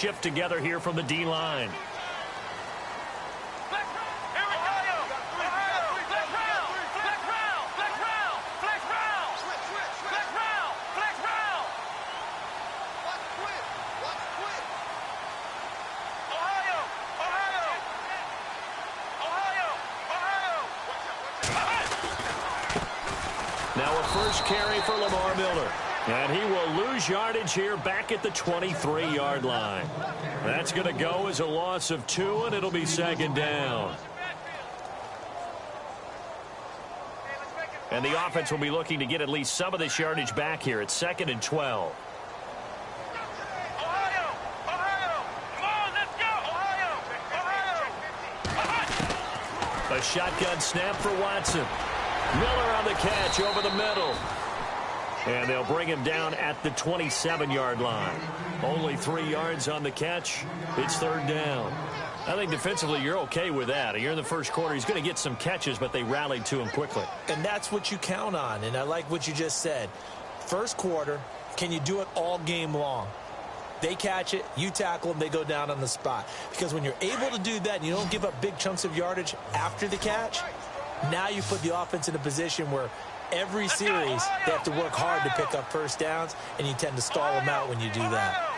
shift together here from the D-line. Now a first carry for Lamar Miller. And he will lose yardage here back at the 23-yard line. That's going to go as a loss of 2, and it'll be second down. And the offense will be looking to get at least some of this yardage back here at 2nd and 12. A shotgun snap for Watson. Miller on the catch over the middle. And they'll bring him down at the 27-yard line. Only 3 yards on the catch. It's third down. I think defensively you're okay with that. You're in the first quarter. He's going to get some catches, but they rallied to him quickly. And that's what you count on. And I like what you just said. First quarter, can you do it all game long? They catch it, you tackle them, they go down on the spot. Because when you're able to do that and you don't give up big chunks of yardage after the catch, now you put the offense in a position where every series they have to work hard to pick up first downs, and you tend to stall them out when you do that.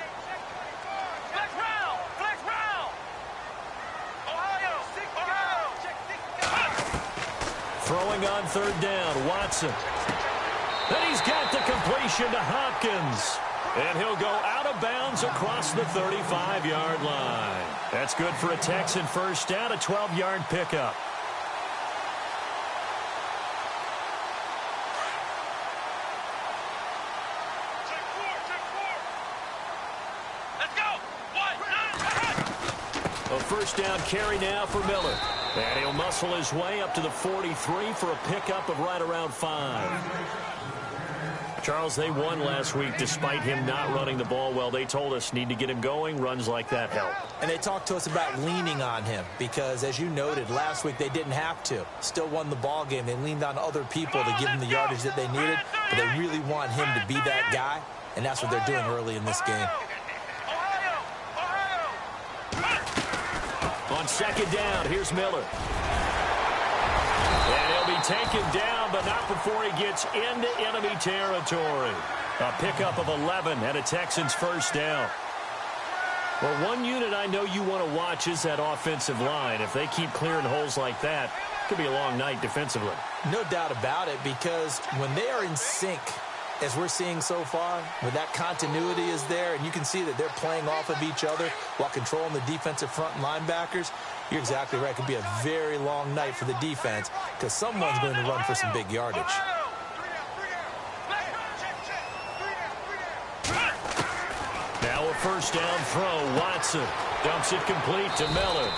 Throwing on third down, Watson. And he's got the completion to Hopkins. And he'll go out of bounds across the 35-yard line. That's good for a Texan first down, a 12-yard pickup. A first down carry now for Miller. And he'll muscle his way up to the 43 for a pickup of right around 5. Charles, they won last week despite him not running the ball well. They told us need to get him going. Runs like that help. And they talked to us about leaning on him because, as you noted, last week they didn't have to. Still won the ball game. They leaned on other people to give them the yardage that they needed, but they really want him to be that guy, and that's what they're doing early in this game. On second down, here's Miller. And he'll be taken down, but not before he gets into enemy territory. A pickup of 11 and a Texans first down. Well, one unit I know you want to watch is that offensive line. If they keep clearing holes like that, it could be a long night defensively. No doubt about it, because when they are in sync, as we're seeing so far, when that continuity is there, and you can see that they're playing off of each other while controlling the defensive front linebackers, you're exactly right. It could be a very long night for the defense because someone's going to run for some big yardage. Now a first down throw. Watson dumps it complete to Miller.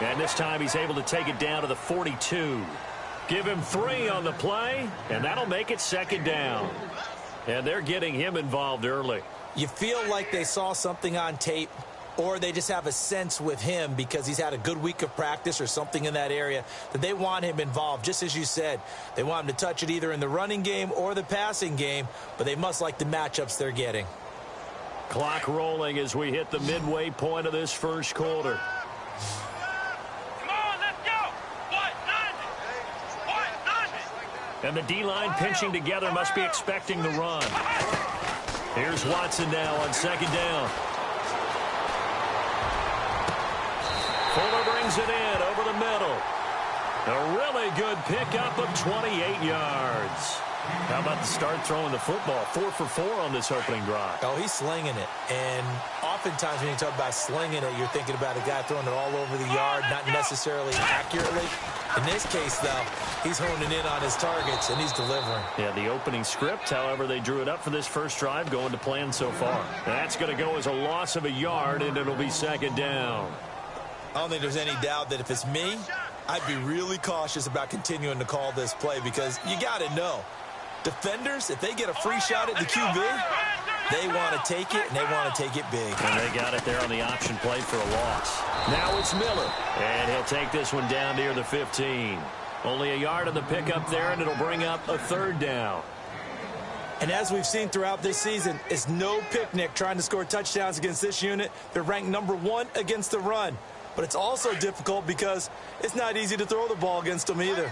And this time he's able to take it down to the 42. Give him 3 on the play, and that'll make it second down. And they're getting him involved early. You feel like they saw something on tape, or they just have a sense with him because he's had a good week of practice or something in that area that they want him involved. Just as you said, they want him to touch it either in the running game or the passing game, but they must like the matchups they're getting. Clock rolling as we hit the midway point of this first quarter. And the D-line pinching together must be expecting the run. Here's Watson now on second down. Fuller brings it in over the middle. A really good pickup of 28 yards. How about the start throwing the football? 4 for 4 on this opening drive. Oh, he's slinging it. And oftentimes when you talk about slinging it, you're thinking about a guy throwing it all over the yard, not necessarily accurately. In this case, though, he's honing in on his targets, and he's delivering. Yeah, the opening script, however, they drew it up for this first drive, going to plan so far. That's going to go as a loss of a yard, and it'll be second down. I don't think there's any doubt that if it's me, I'd be really cautious about continuing to call this play because you got to know. Defenders, if they get a free shot at the QB, they want to take it, and they want to take it big. And they got it there on the option play for a loss. Now it's Miller, and he'll take this one down near the 15. Only a yard on the pickup there, and it'll bring up a third down. And as we've seen throughout this season, it's no picnic trying to score touchdowns against this unit. They're ranked #1 against the run. But it's also difficult because it's not easy to throw the ball against them either.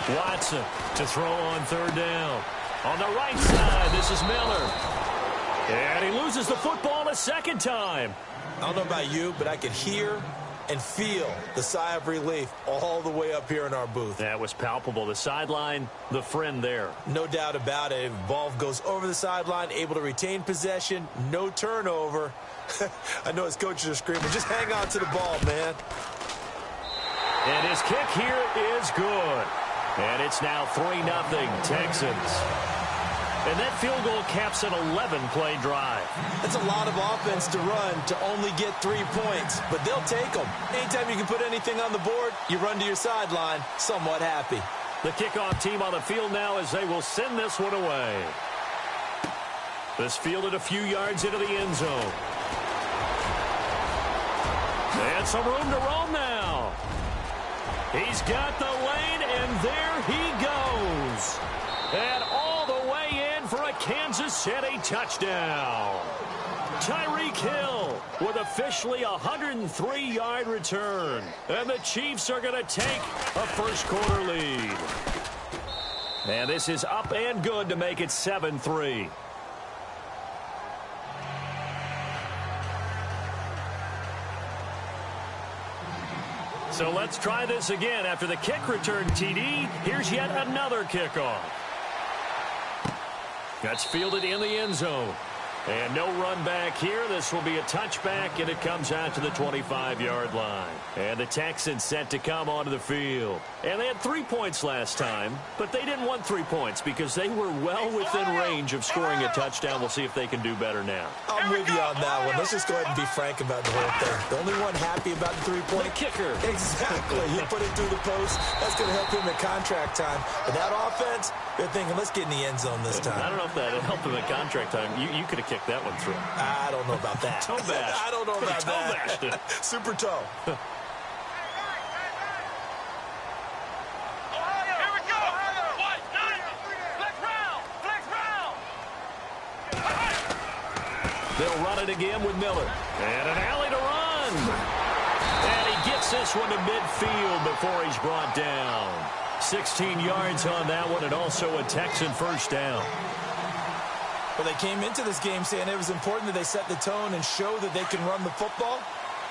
Watson to throw on 3rd down. On the right side, this is Miller. And he loses the football a 2nd time. I don't know about you, but I could hear and feel the sigh of relief all the way up here in our booth. That was palpable. The sideline, the friend there. No doubt about it. Ball goes over the sideline, able to retain possession, no turnover. I know his coaches are screaming, just hang on to the ball, man. And his kick here is good. And it's now 3-0 Texans. And that field goal caps an 11-play drive. That's a lot of offense to run to only get 3 points, but they'll take them. Anytime you can put anything on the board, you run to your sideline, somewhat happy. The kickoff team on the field now as they will send this one away. This fielded a few yards into the end zone. And some room to roam now. He's got the lane, and there he goes. And all the way in for a Kansas City touchdown. Tyreek Hill with officially a 103-yard return. And the Chiefs are going to take a first-quarter lead. And this is up and good to make it 7-3. So let's try this again. After the kick return TD, here's yet another kickoff. That's fielded in the end zone. And no run back here. This will be a touchback, and it comes out to the 25-yard line. And the Texans set to come onto the field. And they had 3 points last time, but they didn't want 3 points because they were well within range of scoring a touchdown. We'll see if they can do better now. I'm with you on that one. Let's just go ahead and be frank about the whole thing. The only one happy about the 3-point. The kicker. Exactly. You put it through the post. That's going to help him at contract time. But that offense, they're thinking, let's get in the end zone this time. I don't know if that helped him at contract time. You could have kicked that one through. I don't know about that. Toe bash. I don't know about toe that. Bashed it. Super toe. They'll run it again with Miller. And an alley to run. And he gets this one to midfield before he's brought down. 16 yards on that one, and also a Texan first down. Well, they came into this game saying it was important that they set the tone and show that they can run the football.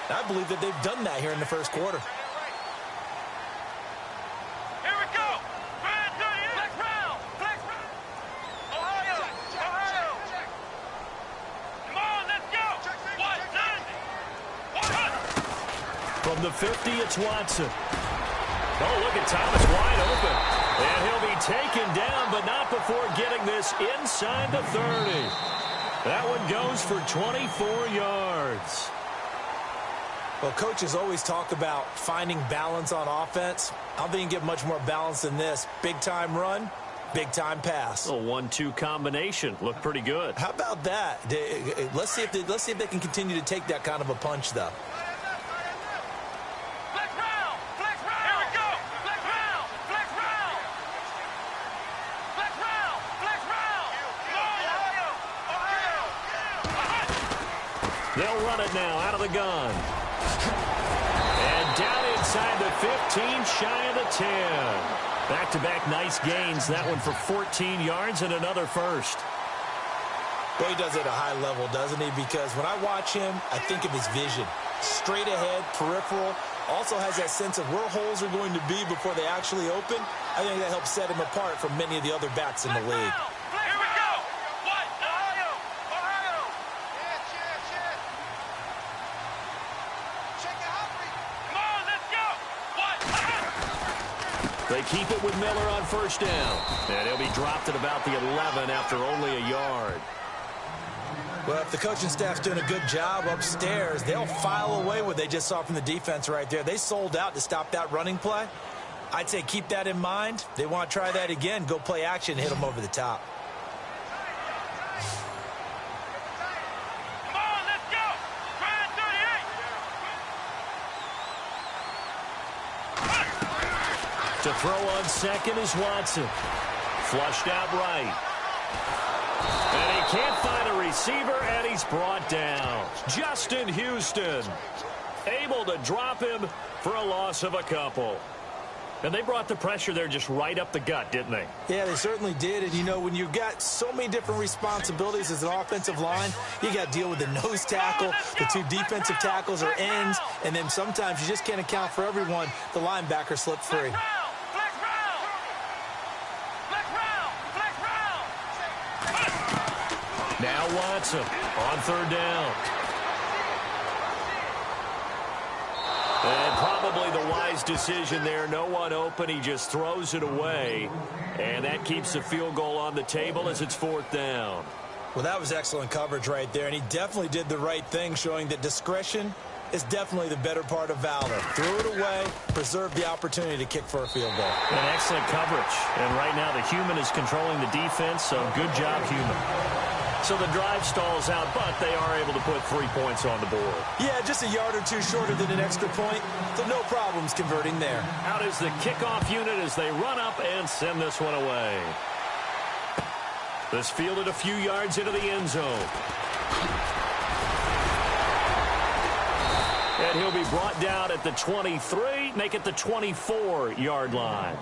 And I believe that they've done that here in the first quarter. Here we go. Flex round. Ohio. Come on, let's go. 190. From the 50, it's Watson. Oh, look at Thomas wide open. And he'll be taken down, but not before getting this inside the 30. That one goes for 24 yards. Well, coaches always talk about finding balance on offense. I don't think you can get much more balance than this. Big-time run, big-time pass. A 1-2 combination. Looked pretty good. How about that? Let's see if they can continue to take that kind of a punch, though. They'll run it now out of the gun. And down inside the 15, shy of the 10. Back-to-back nice gains. That one for 14 yards and another first. Well, he does it at a high level, doesn't he? Because when I watch him, I think of his vision. Straight ahead, peripheral. Also has that sense of where holes are going to be before they actually open. I think that helps set him apart from many of the other backs in the league. They keep it with Miller on first down. And he'll be dropped at about the 11 after only a yard. Well, if the coaching staff's doing a good job upstairs, they'll file away what they just saw from the defense right there. They sold out to stop that running play. I'd say keep that in mind. They want to try that again. Go play action, hit them over the top. Come on, let's go. Try 38. To throw on second is Watson. Flushed out right. And he can't find a receiver, and he's brought down. Justin Houston able to drop him for a loss of a couple. And they brought the pressure there just right up the gut, didn't they? Yeah, they certainly did. And, you know, when you've got so many different responsibilities as an offensive line, you got to deal with the nose tackle, the two defensive tackles or ends, and then sometimes you just can't account for everyone. The linebacker slipped free. Now Watson on third down. And probably the wise decision there. No one open. He just throws it away. And that keeps the field goal on the table as it's fourth down. Well, that was excellent coverage right there. And he definitely did the right thing, showing that discretion is definitely the better part of valor. Threw it away, preserved the opportunity to kick for a field goal. An excellent coverage. And right now the human is controlling the defense, so good job, human. So the drive stalls out, but they are able to put 3 points on the board. Yeah, just a yard or two shorter than an extra point, so no problems converting there. Out is the kickoff unit as they run up and send this one away. This fielded a few yards into the end zone. And he'll be brought down at the 23, make it the 24-yard line.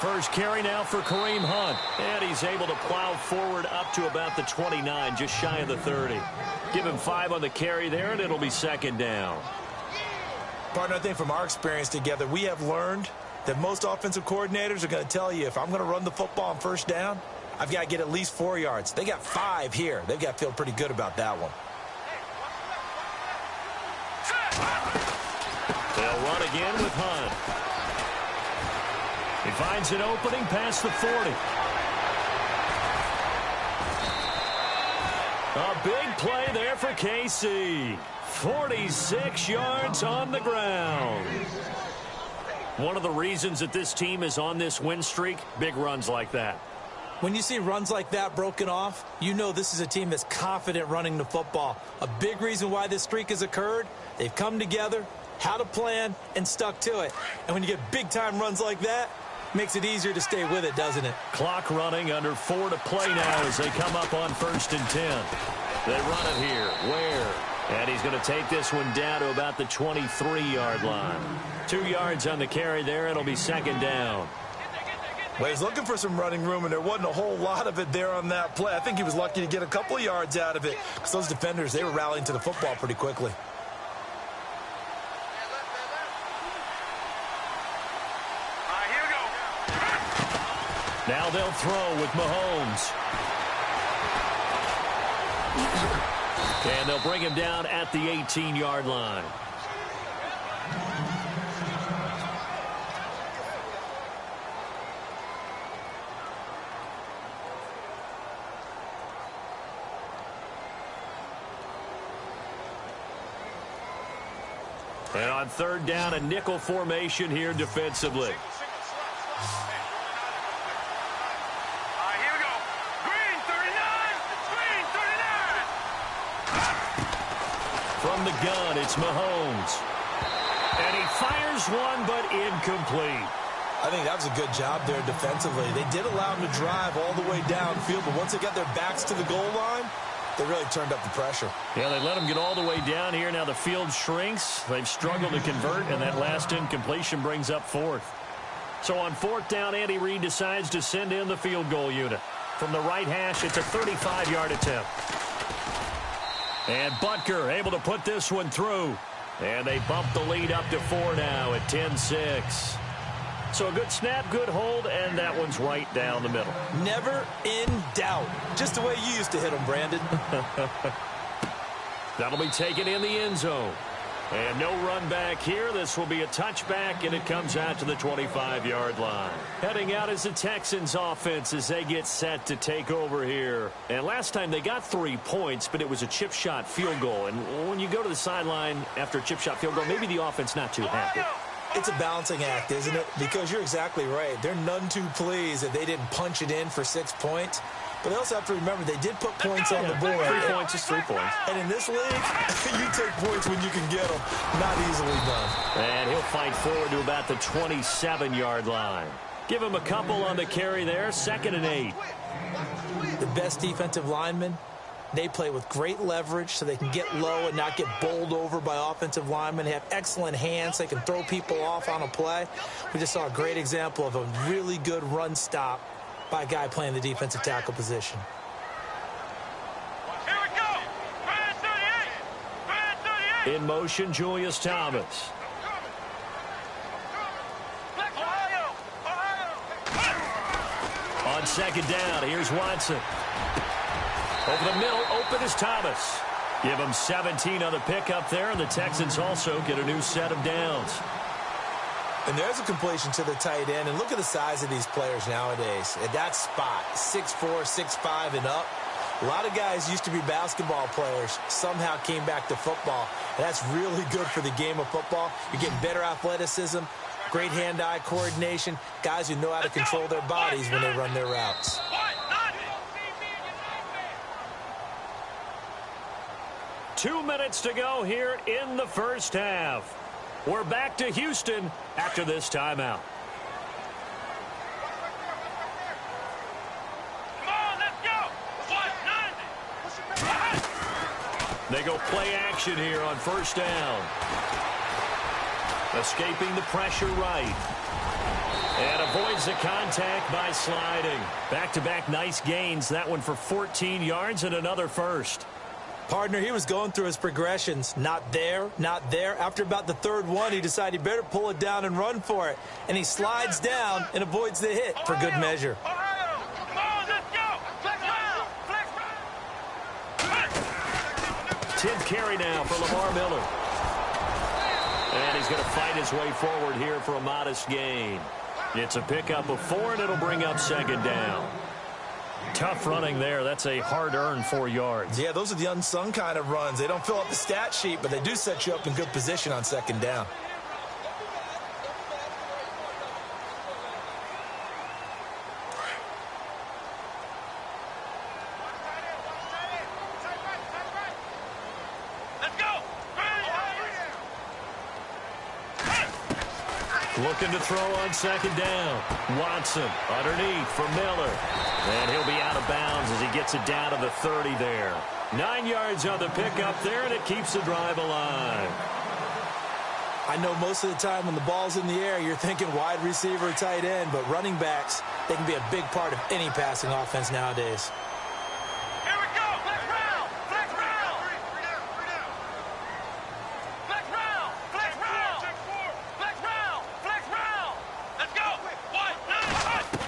First carry now for Kareem Hunt. And he's able to plow forward up to about the 29, just shy of the 30. Give him 5 on the carry there, and it'll be second down. Partner, I think from our experience together, we have learned that most offensive coordinators are going to tell you, if I'm going to run the football on first down, I've got to get at least 4 yards. They got 5 here. They've got to feel pretty good about that one. They'll run again with Hunt. He finds an opening past the 40. A big play there for KC. 46 yards on the ground. One of the reasons that this team is on this win streak, big runs like that. When you see runs like that broken off, you know this is a team that's confident running the football. A big reason why this streak has occurred, they've come together, had a plan, and stuck to it. And when you get big-time runs like that, makes it easier to stay with it, doesn't it? Clock running, under 4 to play now as they come up on 1st and 10. They run it here. Ware. And he's going to take this one down to about the 23-yard line. 2 yards on the carry there. It'll be second down. Well, he's looking for some running room, and there wasn't a whole lot of it there on that play. I think he was lucky to get a couple of yards out of it because those defenders, they were rallying to the football pretty quickly. Now they'll throw with Mahomes. And they'll bring him down at the 18-yard line. And on third down, a nickel formation here defensively. From the gun, it's Mahomes. And he fires one, but incomplete. I think that was a good job there defensively. They did allow him to drive all the way downfield, but once they got their backs to the goal line, they really turned up the pressure. Yeah, they let him get all the way down here. Now the field shrinks. They've struggled to convert, and that last incompletion brings up 4th. So on 4th down, Andy Reid decides to send in the field goal unit. From the right hash, it's a 35-yard attempt. And Butker able to put this one through. And they bump the lead up to 4 now at 10-6. So a good snap, good hold, and that one's right down the middle. Never in doubt. Just the way you used to hit them, Brandon. That'll be taken in the end zone. And no run back here. This will be a touchback, and it comes out to the 25-yard line. Heading out is the Texans offense as they get set to take over here. And last time they got 3 points, but it was a chip shot field goal. And when you go to the sideline after a chip shot field goal, maybe the offense not too happy. It's a balancing act, isn't it? Because you're exactly right. They're none too pleased that they didn't punch it in for 6 points. But they also have to remember they did put points on the board. 3 points is 3 points. And in this league, you take points when you can get them. Not easily done. And he'll fight forward to about the 27-yard line. Give him a couple on the carry there. 2nd and 8. The best defensive linemen, they play with great leverage so they can get low and not get bowled over by offensive linemen. They have excellent hands. They can throw people off on a play. We just saw a great example of a really good run stop by a guy playing the defensive tackle position. Here we go. Brand 38. Brand 38. In motion, Julius Thomas. Ohio. On 2nd down, here's Watson. Over the middle, open is Thomas. Give him 17 on the pickup there, and the Texans also get a new set of downs. And there's a completion to the tight end. And look at the size of these players nowadays. At that spot, 6'4", 6'5", and up. A lot of guys used to be basketball players, somehow came back to football. And that's really good for the game of football. You're getting better athleticism, great hand-eye coordination, guys who know how to control their bodies when they run their routes. 2 minutes to go here in the first half. We're back to Houston after this timeout. Come on, let's go. 190. They go play action here on 1st down. Escaping the pressure right. And avoids the contact by sliding. Back-to-back nice gains. That one for 14 yards and another first. Partner, he was going through his progressions. Not there, not there. After about the 3rd one, he decided he better pull it down and run for it. And he slides down and avoids the hit for good measure. Ohio. Come on, let's go. Flex round. Flex round. 10th carry now for Lamar Miller. And he's going to fight his way forward here for a modest gain. It's a pickup of 4, and it'll bring up 2nd down. Tough running there. That's a hard-earned 4 yards. Yeah, those are the unsung kind of runs. They don't fill up the stat sheet, but they do set you up in good position on 2nd down. Let's go. Looking to throw on 2nd down. Watson underneath for Miller. And he'll be out of bounds as he gets it down to the 30 there. 9 yards on the pickup there, and it keeps the drive alive. I know most of the time when the ball's in the air, you're thinking wide receiver, tight end, but running backs, they can be a big part of any passing offense nowadays. Here we go. Flex round. Flex round. Flex round. Flex round. Flex round. Flex round. Let's go. 190.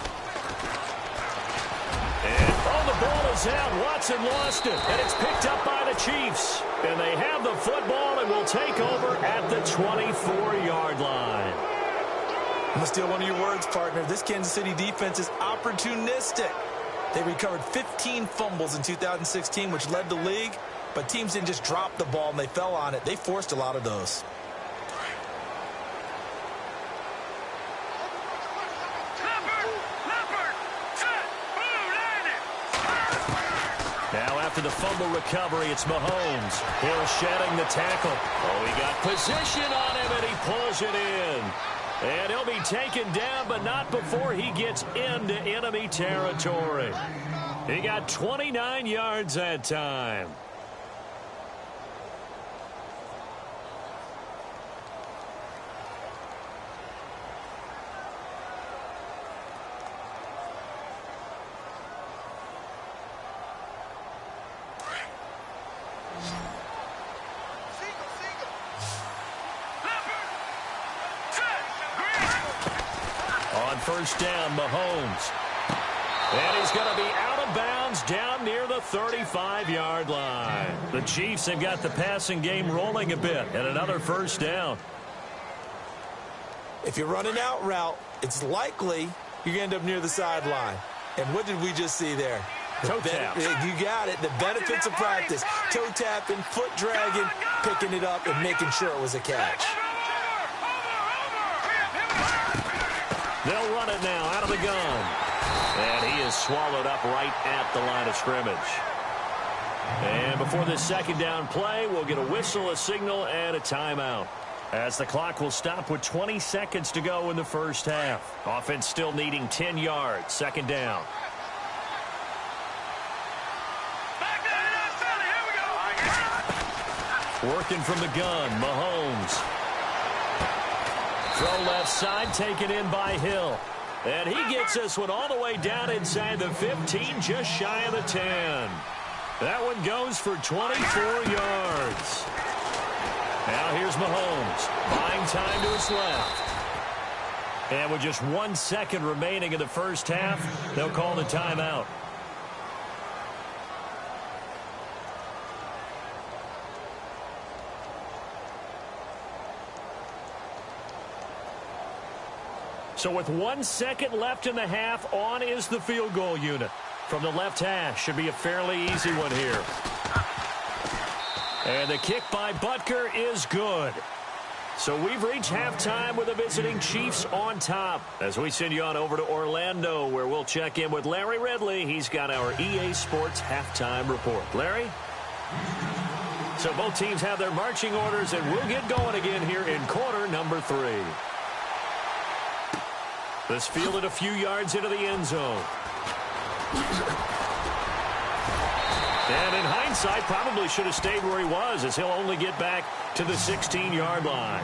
And the ball is out. Watson lost it, and it's picked up by the Chiefs. And they have the football and will take over at the 24-yard line. I'm going to steal one of your words, partner. This Kansas City defense is opportunistic. They recovered 15 fumbles in 2016, which led the league, but teams didn't just drop the ball and they fell on it. They forced a lot of those. Now after the fumble recovery, it's Mahomes. Hill shedding the tackle. Oh, he got position on him, and he pulls it in. And he'll be taken down, but not before he gets into enemy territory. He got 29 yards that time. On 1st down, Mahomes. And he's going to be out of bounds down near the 35-yard line. The Chiefs have got the passing game rolling a bit, and another first down. If you're running out route, it's likely you're going to end up near the sideline. And what did we just see there? Toe tap. You got it. The benefits of practice. Toe tapping, foot dragging, picking it up, and making sure it was a catch. They'll run it now out of the gun. And he is swallowed up right at the line of scrimmage. And before this second down play, we'll get a whistle, a signal, and a timeout, as the clock will stop with 20 seconds to go in the first half. Offense still needing 10 yards. Second down. Working from the gun, Mahomes. Throw left side, taken in by Hill. And he gets this one all the way down inside the 15, just shy of the 10. That one goes for 24 yards. Now here's Mahomes, buying time to his left. And with just 1 second remaining in the first half, they'll call the timeout. So with 1 second left in the half, on is the field goal unit. From the left hash, should be a fairly easy one here. And the kick by Butker is good. So we've reached halftime with the visiting Chiefs on top, as we send you on over to Orlando, where we'll check in with Larry Ridley. He's got our EA Sports halftime report. Larry? So both teams have their marching orders, and we'll get going again here in quarter number 3. This fielded a few yards into the end zone. And in hindsight, probably should have stayed where he was, as he'll only get back to the 16-yard line.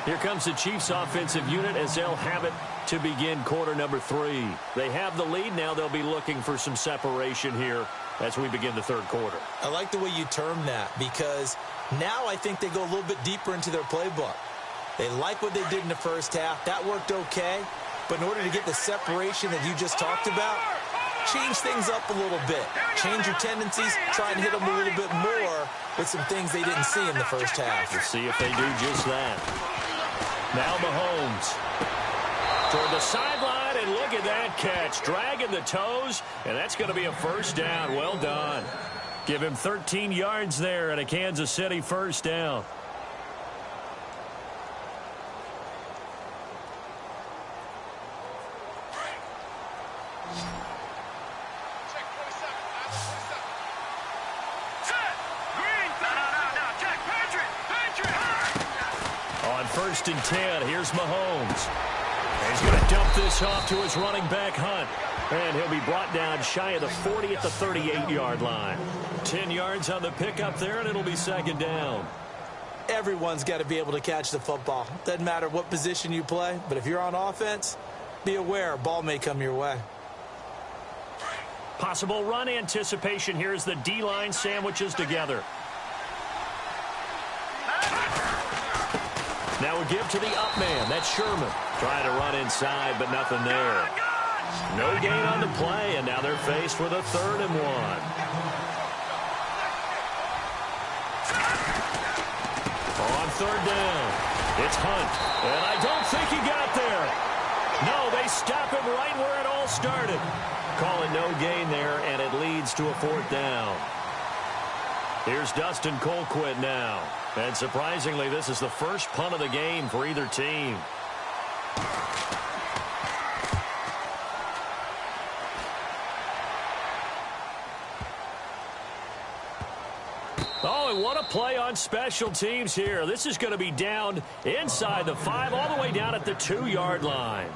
Here comes the Chiefs offensive unit as they'll have it to begin quarter number 3. They have the lead. Now they'll be looking for some separation here as we begin the third quarter. I like the way you term that, because now I think they go a little bit deeper into their playbook. They like what they did in the first half. That worked okay. But in order to get the separation that you just talked about, change things up a little bit. Change your tendencies, try and hit them a little bit more with some things they didn't see in the first half. We'll see if they do just that. Now Mahomes toward the sideline, and look at that catch. Dragging the toes, and that's going to be a first down. Well done. Give him 13 yards there and a Kansas City first down. First and 10, here's Mahomes. And he's going to dump this off to his running back, Hunt. And he'll be brought down shy of the 40 at the 38-yard line. 10 yards on the pickup there, and it'll be second down. Everyone's got to be able to catch the football. Doesn't matter what position you play, but if you're on offense, be aware a ball may come your way. Possible run anticipation here as the D-line sandwiches together. Now we give to the up man. That's Sherman. Trying to run inside, but nothing there. No gain on the play, and now they're faced with a 3rd and 1. On 3rd down, it's Hunt. And I don't think he got there. No, they stop him right where it all started. Call it no gain there, and it leads to a 4th down. Here's Dustin Colquitt now. And surprisingly, this is the first punt of the game for either team. Oh, and what a play on special teams here. This is going to be down inside the 5, all the way down at the 2-yard line.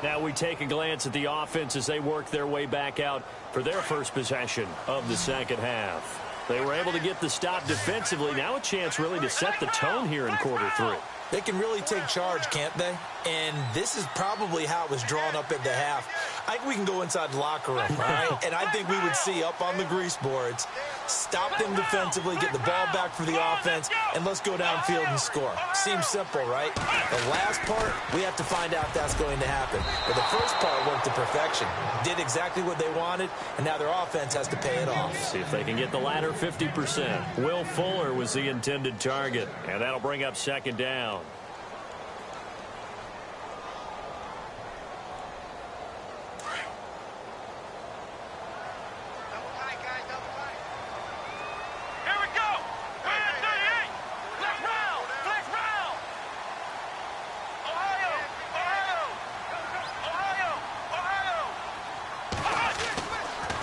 Now we take a glance at the offense as they work their way back out for their first possession of the second half. They were able to get the stop defensively. Now a chance really to set the tone here in quarter 3. They can really take charge, can't they? And this is probably how it was drawn up at the half. I think we can go inside the locker room, all right? And I think we would see up on the grease boards, stop them defensively, get the ball back for the offense, and let's go downfield and score. Seems simple, right? The last part, we have to find out if that's going to happen. But the first part worked to perfection. Did exactly what they wanted, and now their offense has to pay it off. See if they can get the latter 50%. Will Fuller was the intended target, and that'll bring up second down.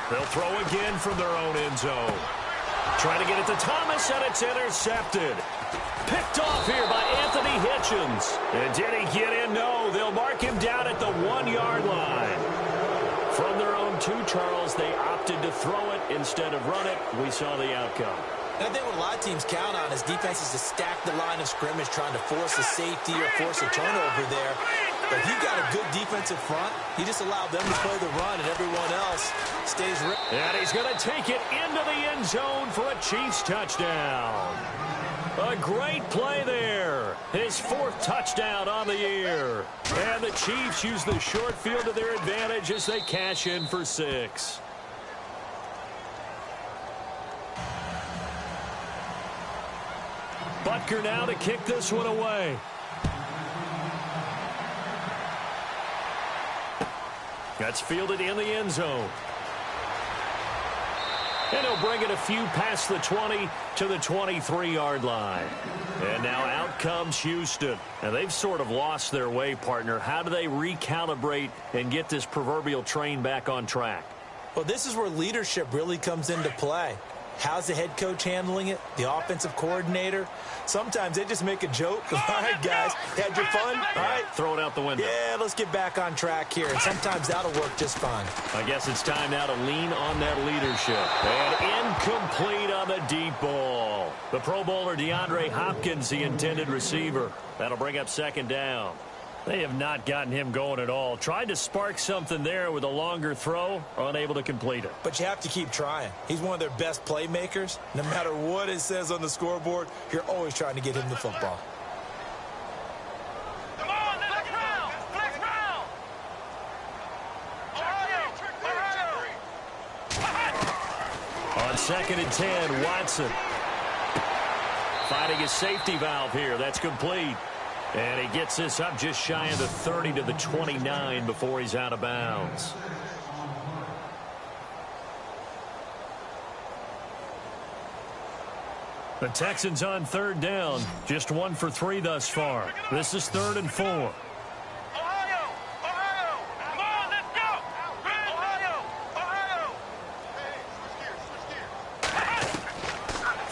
They'll throw again from their own end zone. Trying to get it to Thomas, and it's intercepted. Picked off here by Anthony Hitchens. And did he get in? No, they'll mark him down at the 1-yard line. From their own 2, Charles, they opted to throw it instead of run it. We saw the outcome. I think what a lot of teams count on is defenses to stack the line of scrimmage, trying to force a safety or force a turnover there. But if you've got a good defensive front, you just allow them to play the run, and everyone else stays ready. And he's going to take it into the end zone for a Chiefs touchdown. A great play there. His 4th touchdown on the year. And the Chiefs use the short field to their advantage as they cash in for 6. Butker now to kick this one away. That's fielded in the end zone. And he'll bring it a few past the 20 to the 23-yard line. And now out comes Houston. And they've sort of lost their way, partner. How do they recalibrate and get this proverbial train back on track? Well, this is where leadership really comes into play. How's the head coach handling it? The offensive coordinator? Sometimes they just make a joke. All right, guys, had your fun? All right. Throw it out the window. Yeah, let's get back on track here. And sometimes that'll work just fine. I guess it's time now to lean on that leadership. And incomplete on the deep ball. The Pro Bowler DeAndre Hopkins, the intended receiver. That'll bring up second down. They have not gotten him going at all. Tried to spark something there with a longer throw, unable to complete it. But you have to keep trying. He's one of their best playmakers. No matter what it says on the scoreboard, you're always trying to get him the football. Come on, let's round! Flex round! Ohio! On 2nd and 10, Watson. Finding his safety valve here. That's complete. And he gets this up just shy of the 30 to the 29 before he's out of bounds. The Texans on 3rd down. Just 1 for 3 thus far. This is 3rd and 4. Ohio! Ohio! Come on, let's go! Ohio! Ohio!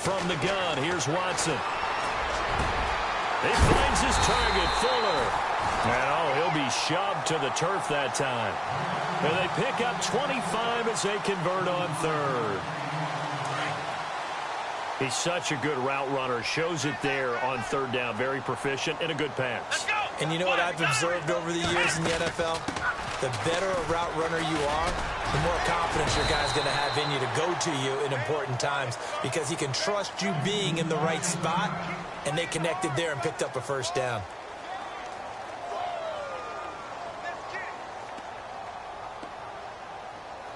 From the gun, here's Watson. He finds his target, Fuller. And, he'll be shoved to the turf that time. And they pick up 25 as they convert on 3rd. He's such a good route runner. Shows it there on 3rd down. Very proficient and a good pass. And you know what I've observed over the years in the NFL? The better a route runner you are, the more confidence your guy's going to have in you to go to you in important times because he can trust you being in the right spot, and they connected there and picked up a first down.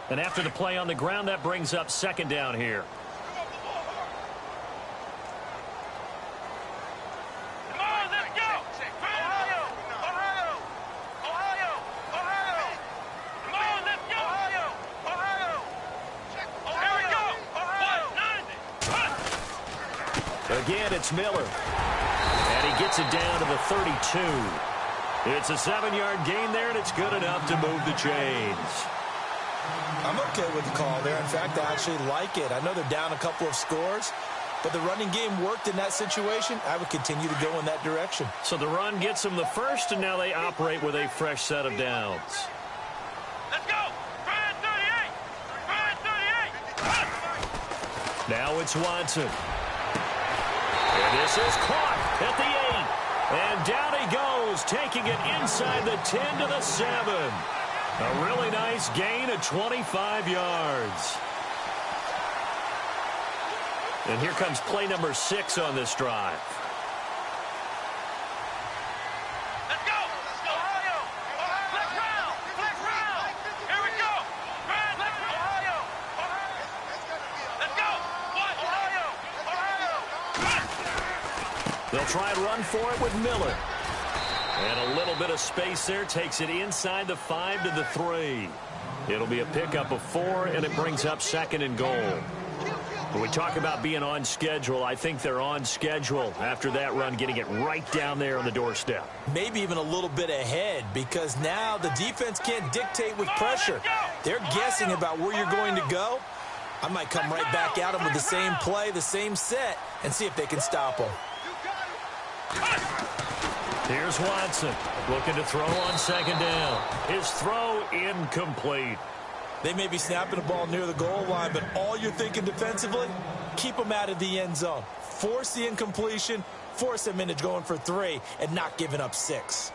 And after the play on the ground, that brings up second down here. Again, it's Miller. And he gets it down to the 32. It's a 7-yard gain there, and it's good enough to move the chains. I'm okay with the call there. In fact, I actually like it. I know they're down a couple of scores, but the running game worked in that situation. I would continue to go in that direction. So the run gets them the first, and now they operate with a fresh set of downs. Let's go! Try 38! Try 38! Now it's Watson. And this is caught at the 8. And down he goes, taking it inside the 10 to the 7. A really nice gain of 25 yards. And here comes play number 6 on this drive. Let's go! Ohio! Flex round! Flex round! Here we go! Flex Ohio! Let's go! What? Ohio! They'll try and run for it with Miller. And a little bit of space there takes it inside the 5 to the 3. It'll be a pickup of 4, and it brings up 2nd and goal. When we talk about being on schedule, I think they're on schedule after that run, getting it right down there on the doorstep. Maybe even a little bit ahead, because now the defense can't dictate with pressure. They're guessing about where you're going to go. I might come right back at them with the same play, the same set, and see if they can stop them. Here's Watson looking to throw on 2nd down. His throw incomplete. They may be snapping the ball near the goal line, but all you're thinking defensively, keep them out of the end zone. Force the incompletion, force them into going for 3, and not giving up 6.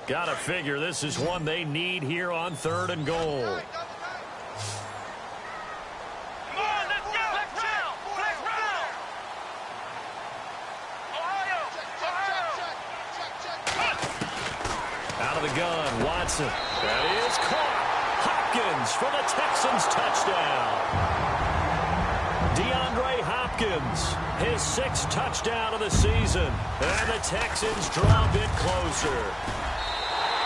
Gotta figure this is one they need here on 3rd and goal. Out of the gun, Watson. That is caught. Hopkins for the Texans touchdown. DeAndre Hopkins, his 6th touchdown of the season. And the Texans draw a bit closer.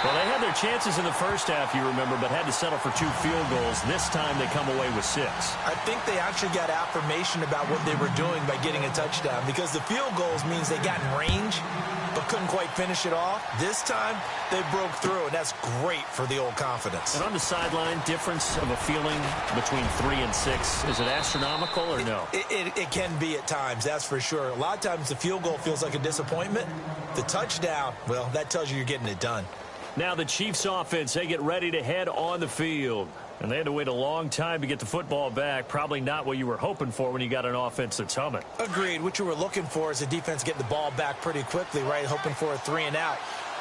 Well, they had their chances in the first half, you remember, but had to settle for 2 field goals. This time they come away with 6. I think they actually got affirmation about what they were doing by getting a touchdown, because the field goals means they got in range but couldn't quite finish it off. This time, they broke through, and that's great for the old confidence. And on the sideline, difference of a feeling between 3 and 6, is it astronomical or no? It can be at times, that's for sure. A lot of times the field goal feels like a disappointment. The touchdown, well, that tells you you're getting it done. Now the Chiefs offense, they get ready to head on the field. And they had to wait a long time to get the football back. Probably not what you were hoping for when you got an offense that's humming. Agreed. What you were looking for is the defense getting the ball back pretty quickly, right? Hoping for a 3 and out.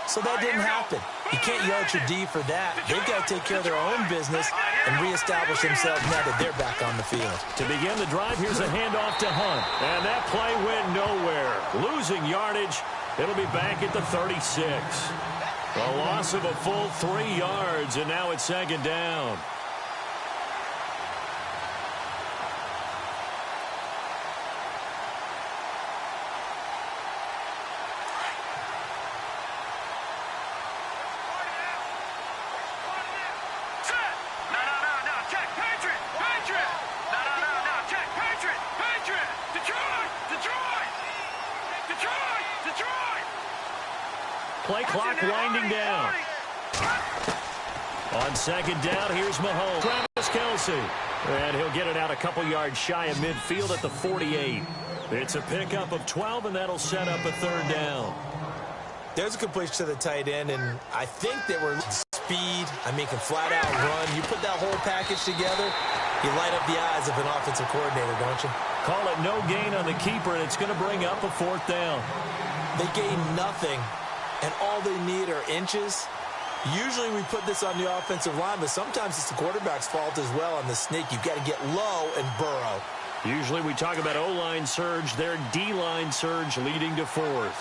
So that didn't happen. You can't yell at your D for that. They've got to take care of their own business and reestablish themselves now that they're back on the field. To begin the drive, here's a handoff to Hunt. And that play went nowhere. Losing yardage. It'll be back at the 36. A loss of a full 3 yards, and now it's 2nd down. Play clock winding down. On 2nd down, here's Mahomes. Travis Kelce. And he'll get it out a couple yards shy of midfield at the 48. It's a pickup of 12, and that'll set up a 3rd down. There's a completion to the tight end, and I think they were speed. I mean, can flat out run. You put that whole package together, you light up the eyes of an offensive coordinator, don't you? Call it no gain on the keeper, and it's going to bring up a 4th down. They gain nothing, and all they need are inches. Usually we put this on the offensive line, but sometimes it's the quarterback's fault as well on the sneak. You've got to get low and burrow. Usually we talk about O-line surge, their D-line surge leading to 4th.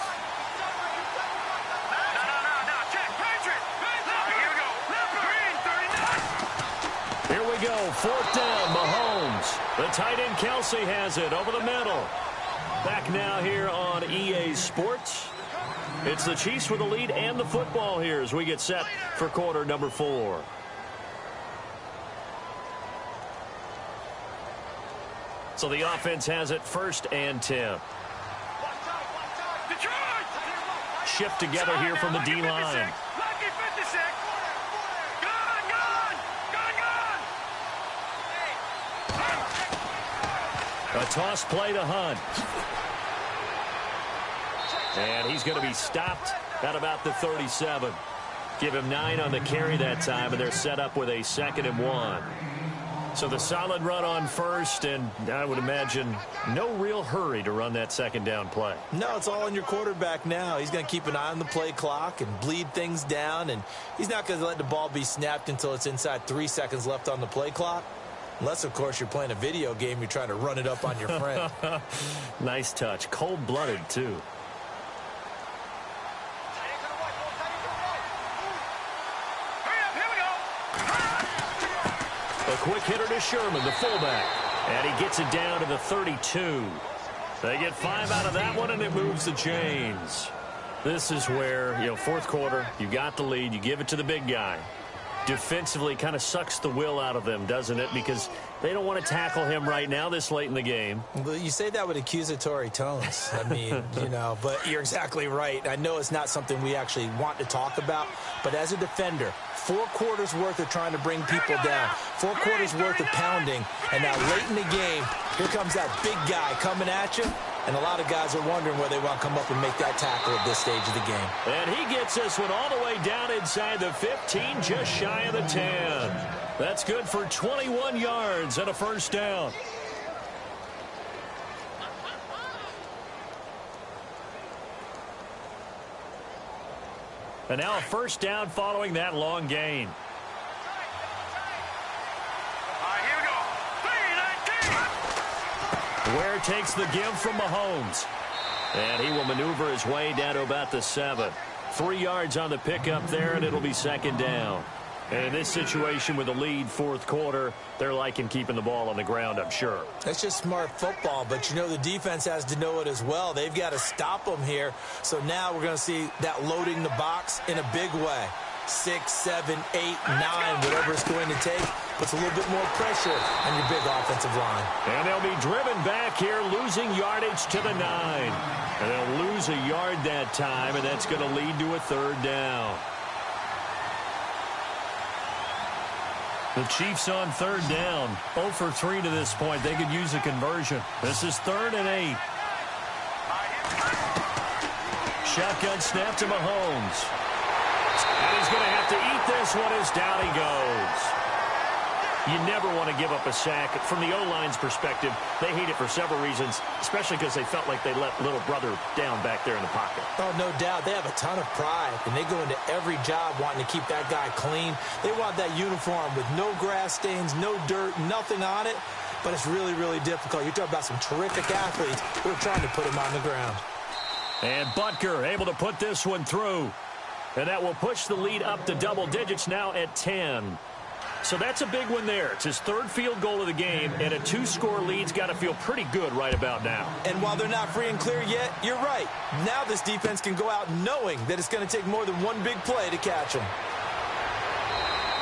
Here we go, 4th down, Mahomes. The tight end Kelce has it over the middle. Back now here on EA Sports. It's the Chiefs with the lead and the football here as we get set for quarter number 4. So the offense has it 1st and 10. Shift together here from the D-line. A toss play to Hunt. And he's going to be stopped at about the 37. Give him 9 on the carry that time, and they're set up with a 2nd and 1. So the solid run on first, and I would imagine no real hurry to run that second down play. No, it's all on your quarterback now. He's going to keep an eye on the play clock and bleed things down, and he's not going to let the ball be snapped until it's inside 3 seconds left on the play clock. Unless, of course, you're playing a video game, you're trying to run it up on your friend. Nice touch. Cold-blooded, too. A quick hitter to Sherman, the fullback. And he gets it down to the 32. They get 5 out of that one, and it moves the chains. This is where, fourth quarter, you got the lead, you give it to the big guy. Defensively kind of sucks the will out of them, doesn't it? Because they don't want to tackle him right now this late in the game. Well, you say that with accusatory tones. I mean, but you're exactly right. I know it's not something we actually want to talk about, but as a defender, 4 quarters worth of trying to bring people down, 4 quarters worth of pounding, and now late in the game, here comes that big guy coming at you, and a lot of guys are wondering where they want to come up and make that tackle at this stage of the game. And he gets this one all the way down inside the 15, just shy of the 10. That's good for 21 yards and a first down. And now a first down following that long gain. Ware takes the give from Mahomes. And he will maneuver his way down to about the 7. 3 yards on the pickup there, and it'll be second down. And in this situation with the lead fourth quarter, they're liking keeping the ball on the ground, I'm sure. That's just smart football, but the defense has to know it as well. They've got to stop them here. So now we're going to see that loading the box in a big way. 6, 7, 8, 9, whatever it's going to take, puts a little bit more pressure on your big offensive line. And they'll be driven back here, losing yardage to the 9. And they'll lose a yard that time, and that's going to lead to a third down. The Chiefs on third down. 0 for 3 to this point. They could use a conversion. This is 3rd and 8. Shotgun snap to Mahomes. And he's going to have to eat this one as down he goes. You never want to give up a sack. From the O-line's perspective, they hate it for several reasons, especially because they felt like they let little brother down back there in the pocket. Oh, no doubt. They have a ton of pride, and they go into every job wanting to keep that guy clean. They want that uniform with no grass stains, no dirt, nothing on it, but it's really, really difficult. You're talking about some terrific athletes who are trying to put him on the ground. And Butker able to put this one through. And that will push the lead up to double digits now at 10. So that's a big one there. It's his 3rd field goal of the game, and a 2-score lead's got to feel pretty good right about now. And while they're not free and clear yet, you're right. Now this defense can go out knowing that it's going to take more than one big play to catch him.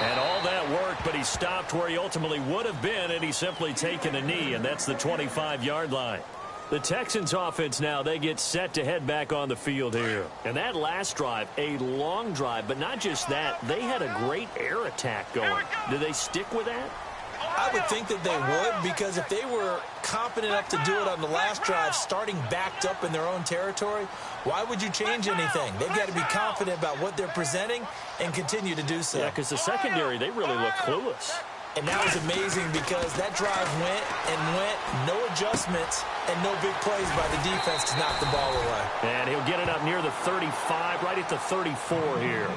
And all that work, but he stopped where he ultimately would have been, and he's simply taken a knee, and that's the 25-yard line. The Texans offense now, they get set to head back on the field here. And that last drive, a long drive, but not just that. They had a great air attack going. Do they stick with that? I would think that they would, because if they were confident enough to do it on the last drive, starting backed up in their own territory, why would you change anything? They've got to be confident about what they're presenting and continue to do so. Yeah, because the secondary, they really look clueless. And that was amazing because that drive went and went, no adjustments, and no big plays by the defense to knock the ball away. And he'll get it up near the 35, right at the 34 here.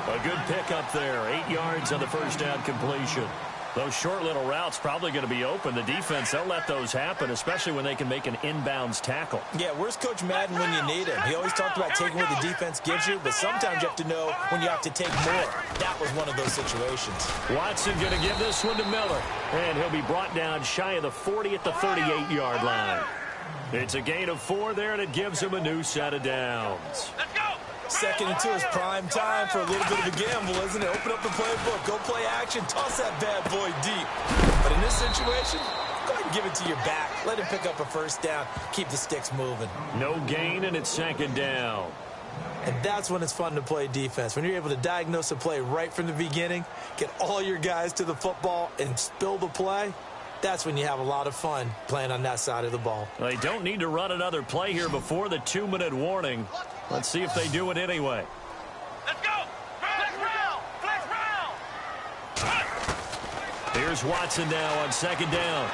A good pickup there, 8 yards on the first down completion. Those short little routes probably going to be open. The defense, they'll let those happen, especially when they can make an inbounds tackle. Yeah, where's Coach Madden when you need him? He always talked about taking what the defense gives you, but sometimes you have to know when you have to take more. That was one of those situations. Watson going to give this one to Miller, and he'll be brought down shy of the 40 at the 38-yard line. It's a gain of 4 there, and it gives him a new set of downs. Let's go! 2nd and 2 is prime time for a little bit of a gamble, isn't it? Open up the playbook, go play action, toss that bad boy deep. But in this situation, go ahead and give it to your back. Let him pick up a first down, keep the sticks moving. No gain, and it's 2nd down. And that's when it's fun to play defense. When you're able to diagnose a play right from the beginning, get all your guys to the football, and spill the play, that's when you have a lot of fun playing on that side of the ball. They don't need to run another play here before the 2-minute warning. Let's see if they do it anyway. Let's go! Flex round! Flex round! Here's Watson now on second down.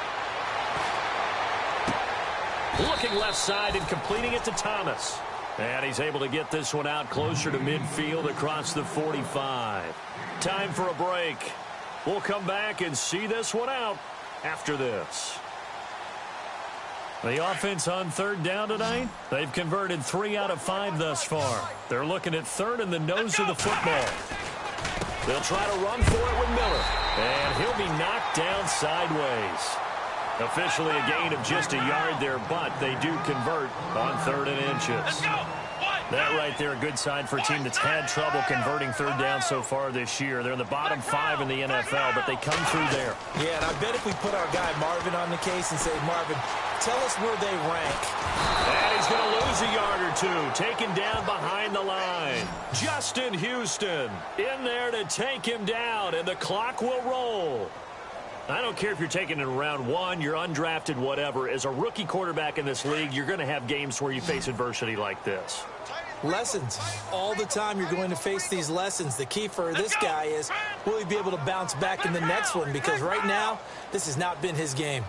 Looking left side and completing it to Thomas. And he's able to get this one out closer to midfield across the 45. Time for a break. We'll come back and see this one out after this. The offense on third down tonight, they've converted 3 out of 5 thus far. They're looking at third in the nose of the football. They'll try to run for it with Miller. And he'll be knocked down sideways. Officially a gain of just a yard there, but they do convert on 3rd and inches. That right there, a good sign for a team that's had trouble converting third down so far this year. They're in the bottom 5 in the NFL, but they come through there. Yeah, and I bet if we put our guy Marvin on the case and say, Marvin, tell us where they rank. And he's going to lose a yard or two, taken down behind the line. Justin Houston in there to take him down, and the clock will roll. I don't care if you're taking it in round 1, you're undrafted, whatever. As a rookie quarterback in this league, you're going to have games where you face adversity like this. Lessons. All the time you're going to face these lessons. The key for this guy is, will he be able to bounce back in the next one? Because right now, this has not been his game.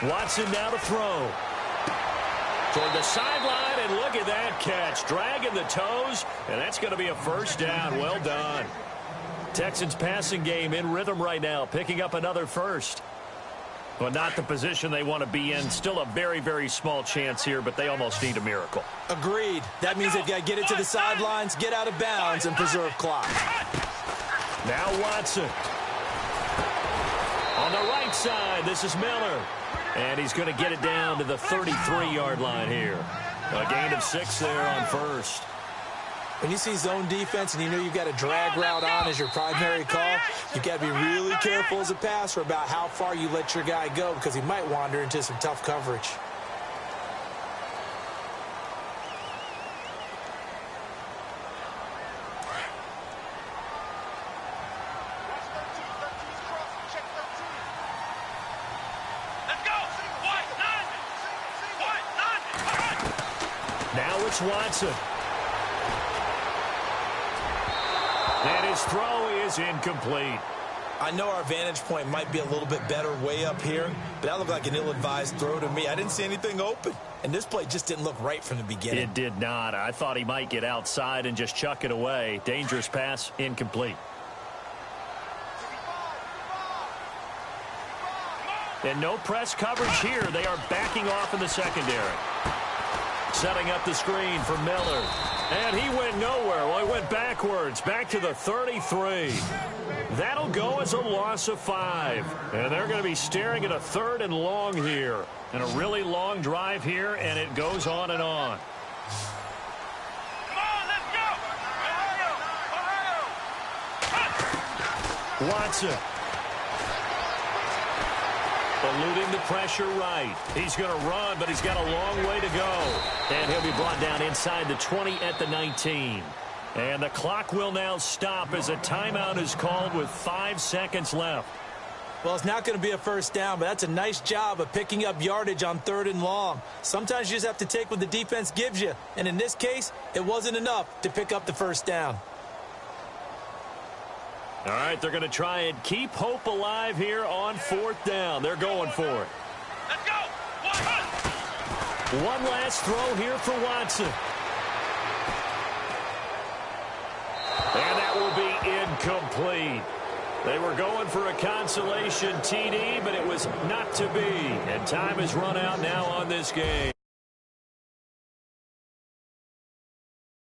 Watson now to throw. Toward the sideline, and look at that catch. Dragging the toes, and that's going to be a first down. Well done. Texans passing game in rhythm right now, picking up another first. But not the position they want to be in. Still a very, very small chance here, but they almost need a miracle. Agreed. That means they've got to get it to the sidelines, get out of bounds, and preserve clock. Now Watson. On the right side, this is Miller. And he's going to get it down to the 33-yard line here. A gain of 6 there on first. When you see zone defense and you know you've got a drag route on as your primary call, you've got to be really careful as a passer about how far you let your guy go because he might wander into some tough coverage. Now it's Watson. And his throw is incomplete. I know our vantage point might be a little bit better way up here, but that looked like an ill-advised throw to me. I didn't see anything open, and this play just didn't look right from the beginning. It did not. I thought he might get outside and just chuck it away. Dangerous pass, incomplete. And no press coverage here. They are backing off in the secondary. Setting up the screen for Miller. And he went nowhere. Well, he went backwards, back to the 33. That'll go as a loss of 5. And they're going to be staring at a 3rd and long here. And a really long drive here, and it goes on and on. Come on, let's go! Ohio! Watson. Eluding the pressure right. He's going to run, but he's got a long way to go. And he'll be brought down inside the 20 at the 19. And the clock will now stop as a timeout is called with 5 seconds left. Well, it's not going to be a first down, but that's a nice job of picking up yardage on 3rd and long. Sometimes you just have to take what the defense gives you. And in this case, it wasn't enough to pick up the first down. All right, they're going to try and keep hope alive here on 4th down. They're going for it. Let's go! One last throw here for Watson. And that will be incomplete. They were going for a consolation TD, but it was not to be. And time has run out now on this game.